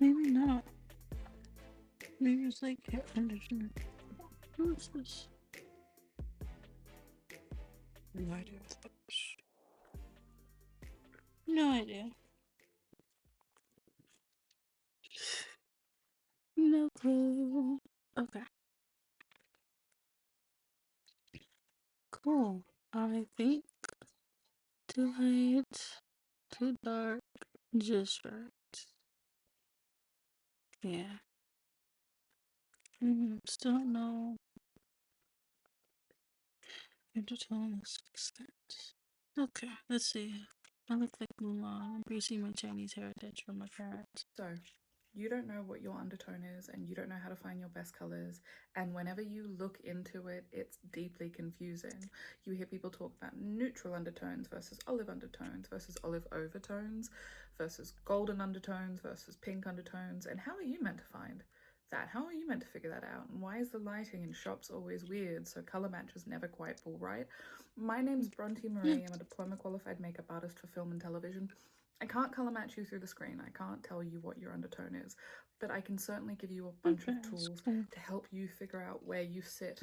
Maybe not. Maybe it's like air conditioner. What's this? No idea what that is. No idea. No clue. Okay. Cool. I think too light, too dark, just right. Yeah. Still don't know. Intertone is extent. Okay, let's see. I look like Mulan, embracing my Chinese heritage from my parents. So, you don't know what your undertone is and you don't know how to find your best colors, and whenever you look into it, it's deeply confusing. You hear people talk about neutral undertones versus olive overtones versus golden undertones versus pink undertones, and how are you meant to find that? How are you meant to figure that out? And why is the lighting in shops always weird, so color matches never quite pull right? My name's Bronte Marie. I'm a diploma qualified makeup artist for film and television. I can't color match you through the screen. I can't tell you what your undertone is, but I can certainly give you a bunch of tools to help you figure out where you sit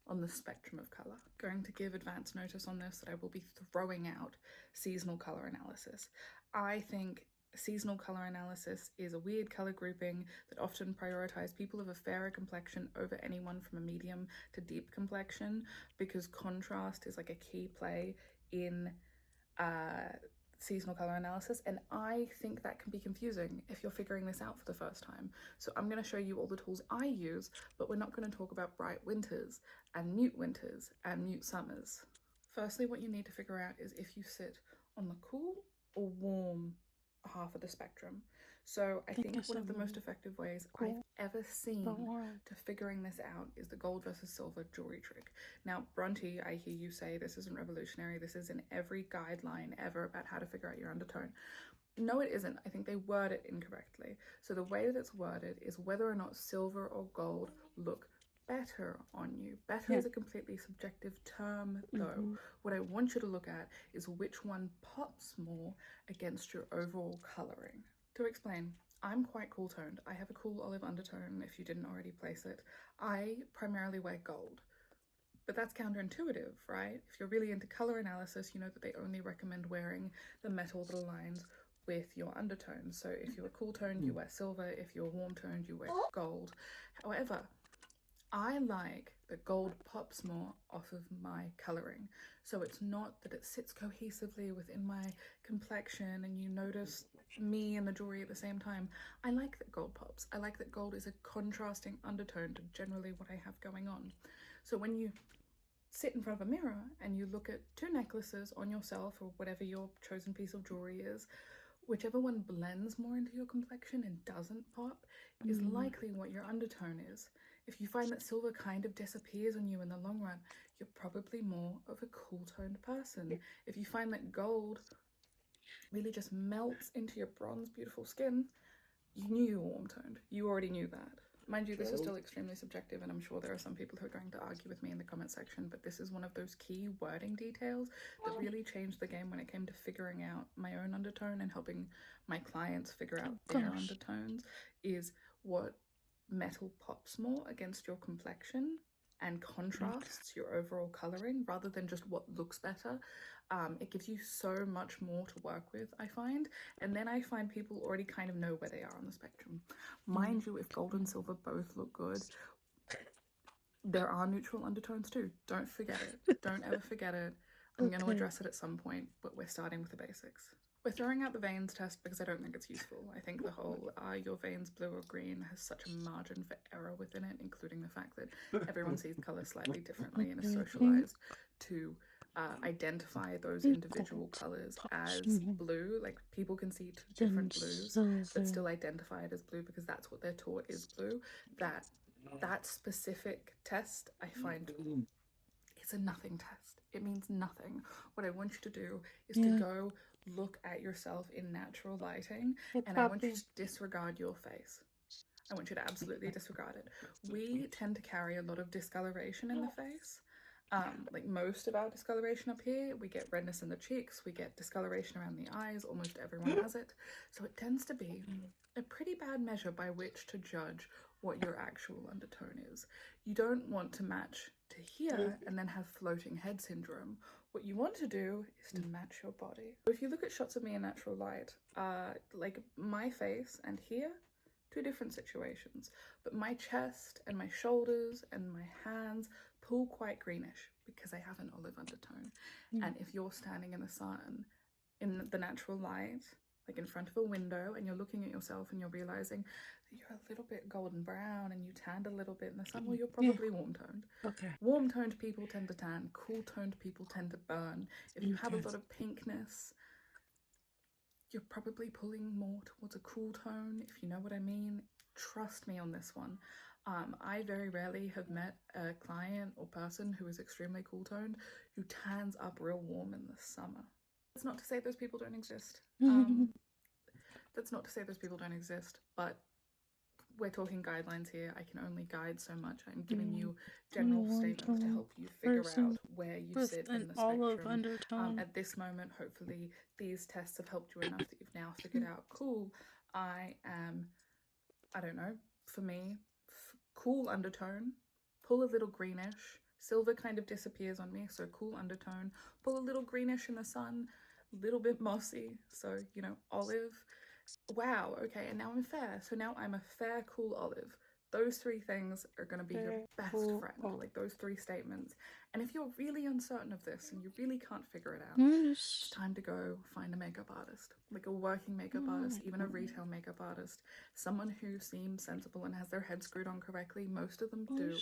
on the spectrum of color. I'm going to give advance notice on this that I will be throwing out seasonal color analysis. I think seasonal color analysis is a weird color grouping that often prioritizes people of a fairer complexion over anyone from a medium to deep complexion, because contrast is like a key play in seasonal color analysis, and I think that can be confusing if you're figuring this out for the first time. So I'm going to show you all the tools I use, but we're not going to talk about bright winters and mute summers. Firstly, what you need to figure out is if you sit on the cool or warm half of the spectrum. So I think one of the most effective ways I've ever seen to figuring this out is the gold versus silver jewelry trick. Now, Bronte, I hear you say this isn't revolutionary. This is in every guideline ever about how to figure out your undertone. No, it isn't. I think they word it incorrectly. So the way that it's worded is whether or not silver or gold look better on you. Better is a completely subjective term, though. What I want you to look at is which one pops more against your overall coloring. To explain, I'm quite cool toned. I have a cool olive undertone if you didn't already place it. I primarily wear gold. But that's counterintuitive, right? If you're really into color analysis, you know that they only recommend wearing the metal that aligns with your undertones. So if you're a cool toned, you wear silver. If you're warm toned, you wear gold. However, I like that gold pops more off of my colouring. So it's not that it sits cohesively within my complexion and you notice me and the jewelry at the same time. I like that gold pops. I like that gold is a contrasting undertone to generally what I have going on. So when you sit in front of a mirror and you look at two necklaces on yourself or whatever your chosen piece of jewelry is, whichever one blends more into your complexion and doesn't pop is likely what your undertone is. If you find that silver kind of disappears on you in the long run, you're probably more of a cool toned person. If you find that gold really just melts into your bronze beautiful skin, you knew you were warm toned. You already knew that. Mind you, this is still extremely subjective, and I'm sure there are some people who are going to argue with me in the comment section, but this is one of those key wording details that really changed the game when it came to figuring out my own undertone and helping my clients figure out their undertones, is what metal pops more against your complexion and contrasts your overall coloring rather than just what looks better. It gives you so much more to work with, I find. And then I find people already kind of know where they are on the spectrum. Mind you, if gold and silver both look good, there are neutral undertones too. Don't forget it. Don't ever forget it. I'm going to address it at some point, but we're starting with the basics. We're throwing out the veins test because I don't think it's useful. I think the whole are your veins blue or green has such a margin for error within it, including the fact that everyone sees color slightly differently and is socialized to identify those individual colors as blue. Like people can see two different blues but still identify it as blue because that's what they're taught is blue. That specific test I find it's a nothing test. It means nothing. What I want you to do is to go look at yourself in natural lighting, and I want you to disregard your face. I want you to absolutely disregard it. We tend to carry a lot of discoloration in the face. Like most of our discoloration up here, we get redness in the cheeks, we get discoloration around the eyes, almost everyone has it. So it tends to be a pretty bad measure by which to judge what your actual undertone is. You don't want to match to here and then have floating head syndrome. What you want to do is to match your body. If you look at shots of me in natural light, like my face and here, two different situations, but my chest and my shoulders and my hands pull quite greenish because I have an olive undertone. And if you're standing in the sun in the natural light, like in front of a window, and you're looking at yourself and you're realizing that you're a little bit golden brown and you tanned a little bit in the sun, well, you're probably warm toned. Okay. Warm toned people tend to tan, cool toned people tend to burn. If you have a lot of pinkness, you're probably pulling more towards a cool tone, if you know what I mean. Trust me on this one. I very rarely have met a client or person who is extremely cool toned who tans up real warm in the summer. That's not to say those people don't exist. That's not to say those people don't exist, but we're talking guidelines here. I can only guide so much. I'm giving you general statements to help you figure out where you sit in the spectrum. At this moment, hopefully these tests have helped you enough that you've now figured out, cool, I am, I don't know, for me, cool undertone, pull a little greenish, silver kind of disappears on me, so cool undertone, pull a little greenish in the sun, a little bit mossy, so, you know, olive. Wow, okay, and now I'm fair. So now I'm a fair, cool olive. Those three things are going to be your best friend, like those three statements. And if you're really uncertain of this and you really can't figure it out, it's time to go find a makeup artist, like a working makeup artist, even a retail makeup artist, someone who seems sensible and has their head screwed on correctly. Most of them do,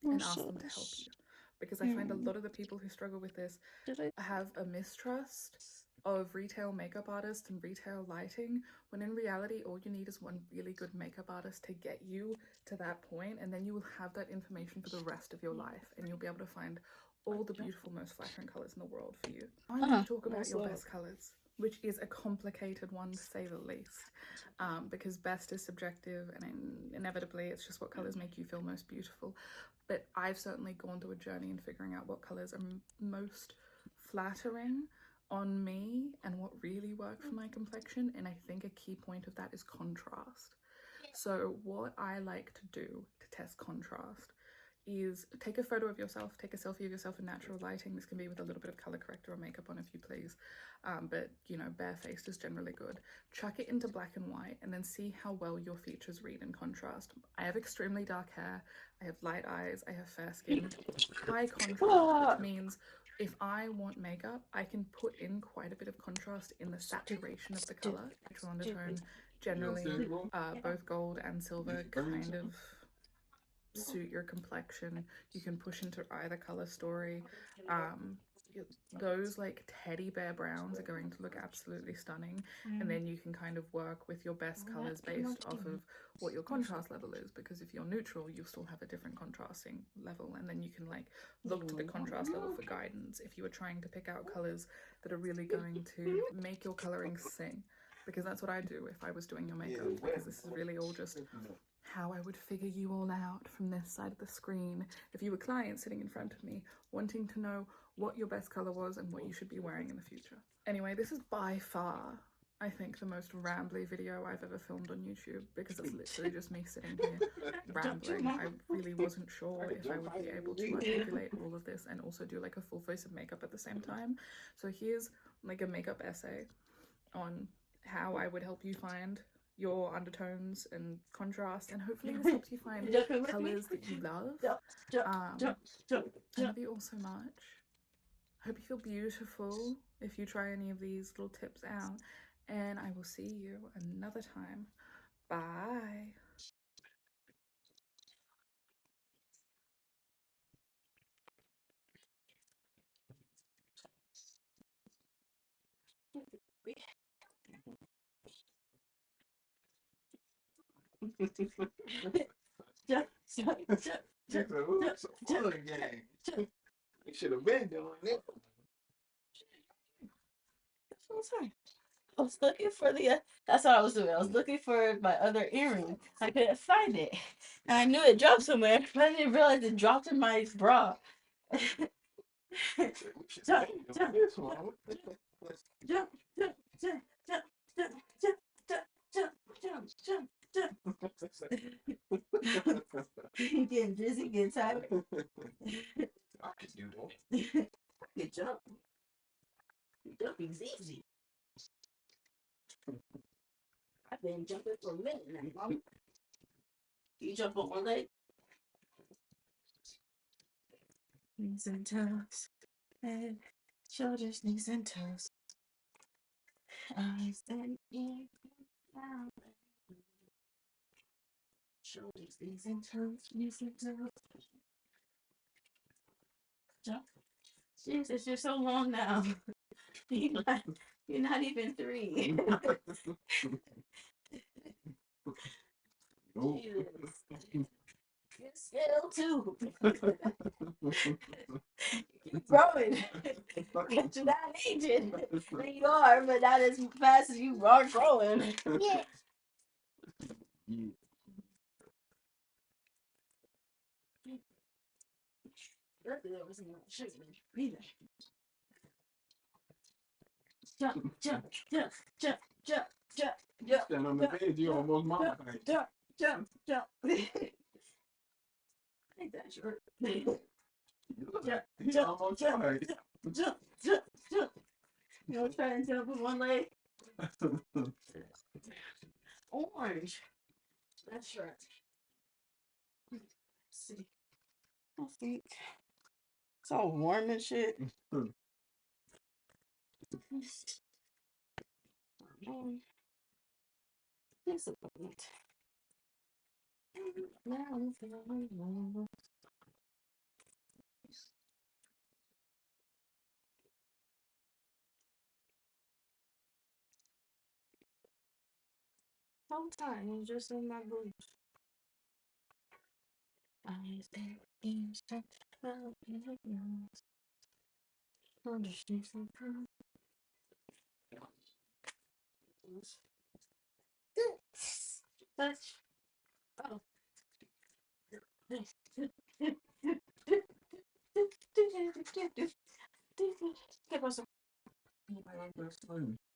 and ask them to help you. Because I find a lot of the people who struggle with this have a mistrust of retail makeup artists and retail lighting, when in reality all you need is one really good makeup artist to get you to that point, and then you will have that information for the rest of your life and you'll be able to find all the beautiful, most flattering colours in the world for you. I'm going to talk about your best colours, which is a complicated one to say the least, because best is subjective and inevitably it's just what colours make you feel most beautiful. But I've certainly gone through a journey in figuring out what colours are most flattering on me and what really work for my complexion, and I think a key point of that is contrast. So what I like to do to test contrast is take a photo of yourself, take a selfie of yourself in natural lighting. This can be with a little bit of color corrector or makeup on if you please, but you know, barefaced is generally good. Chuck it into black and white and then see how well your features read in contrast. I have extremely dark hair, I have light eyes, I have fair skin. High contrast, which means if I want makeup, I can put in quite a bit of contrast in the saturation of the color. Natural undertone, generally, both gold and silver kind of suit your complexion. You can push into either color story. Those like teddy bear browns are going to look absolutely stunning, and then you can kind of work with your best colors based off of what your contrast level is, because if you're neutral you'll still have a different contrasting level, and then you can like look to the contrast level for guidance if you were trying to pick out colors that are really going to make your coloring sing, because that's what I do if I was doing your makeup, because this is really all just how I would figure you all out from this side of the screen if you were clients sitting in front of me wanting to know what your best color was and what you should be wearing in the future. Anyway, this is by far, I think, the most rambly video I've ever filmed on YouTube, because it's literally just me sitting here rambling. I really wasn't sure if I would be able to articulate all of this and also do like a full face of makeup at the same time. So here's like a makeup essay on how I would help you find your undertones and contrast, and hopefully this helps you find colors that you love. I love you all so much. Hope you feel beautiful if you try any of these little tips out, and I will see you another time. Bye. You should have been doing it. Sorry. I was looking for the. That's what I was doing. I was looking for my other earring. I couldn't find it, and I knew it dropped somewhere, but I didn't realize it dropped in my bra. Jump, jump, This one. jump, jump, jump, jump, jump, jump, jump, jump, jump, jump, jump. Getting dizzy, getting tired. I can do that. Good jump. Jumping's easy. I've been jumping for a minute now, Mom. You jump on one leg. Knees and toes. Head, shoulders, knees and toes. Eyes and ears. Down. Shoulders, knees and toes. Knees and toes. Jump. Jesus, you're so long now. You're not even 3. Nope. Jesus. You're still 2. Keep growing. But you're not aging. You are, but not as fast as you are growing. Yeah. Luckily, there wasn't much sugar either. Jump, jump, jump, jump, jump, jump, jump. Stand on the bed, you almost my height. Jump, jump, jump. I think that's short. Jump, He jump, almost jump, your height. jump, jump, jump. You know, try and jump with one leg. Orange. That's right. Let's see. I think it's all warm and shit. Just a bit. Now I'm feeling low. Whole time I'm just in my boots. Eyes and ears and mouth and nose. Understand something. Touch. Oh. ¿Qué pasó?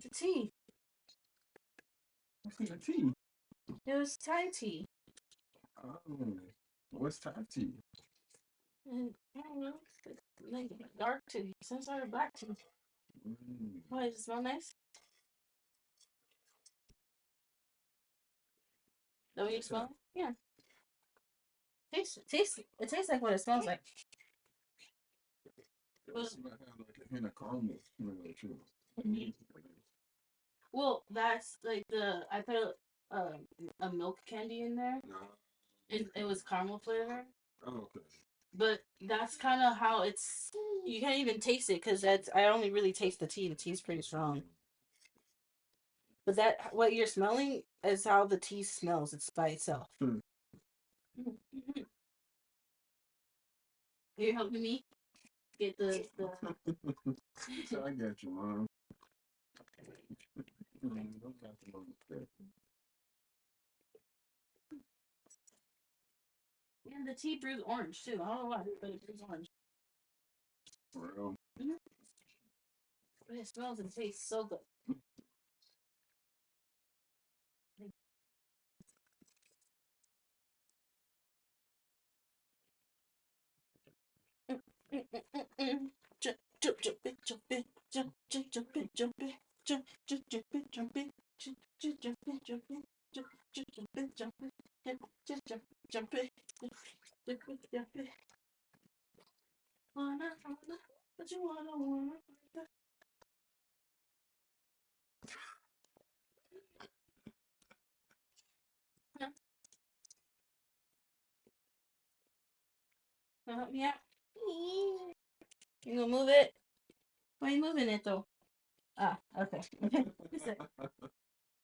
The tea. What's in the tea? It was Thai tea. Oh, what's Thai tea? And I don't know. Like dark tea. Some sort of black tea. Why, does it smell nice? That what you smell? Yeah. It tastes like what it smells like. It might have like a hint of caramel smell too. Well, that's like I put a milk candy in there. No. It was caramel flavor. Oh, okay. But that's kind of how it's. You can't even taste it because I only really taste the tea. The tea's pretty strong. But that what you're smelling is how the tea smells. It's by itself. You're helping me get the. I got you, Mom. And the tea brews orange too. I don't know why, but it brews orange. Well, But it smells and tastes so good. Jump, jump, jump, it, jump, it, jump, jump, jump, it, jump, it, jump, jump, jump, it, jump, it, jump, jump, jump, it, jump, it, jump, jump, jump, it, jump, it, jump, jump, jump, it, jump, jump, it. Wanna, but you wanna. Help me out. You gonna move it? Why are you moving it though? Ah, okay.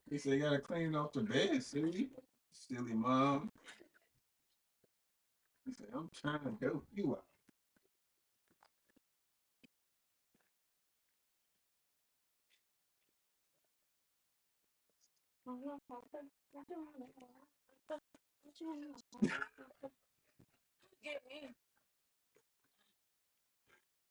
he said, you gotta clean off the bed, silly. Silly mom. He said, I'm trying to help you out.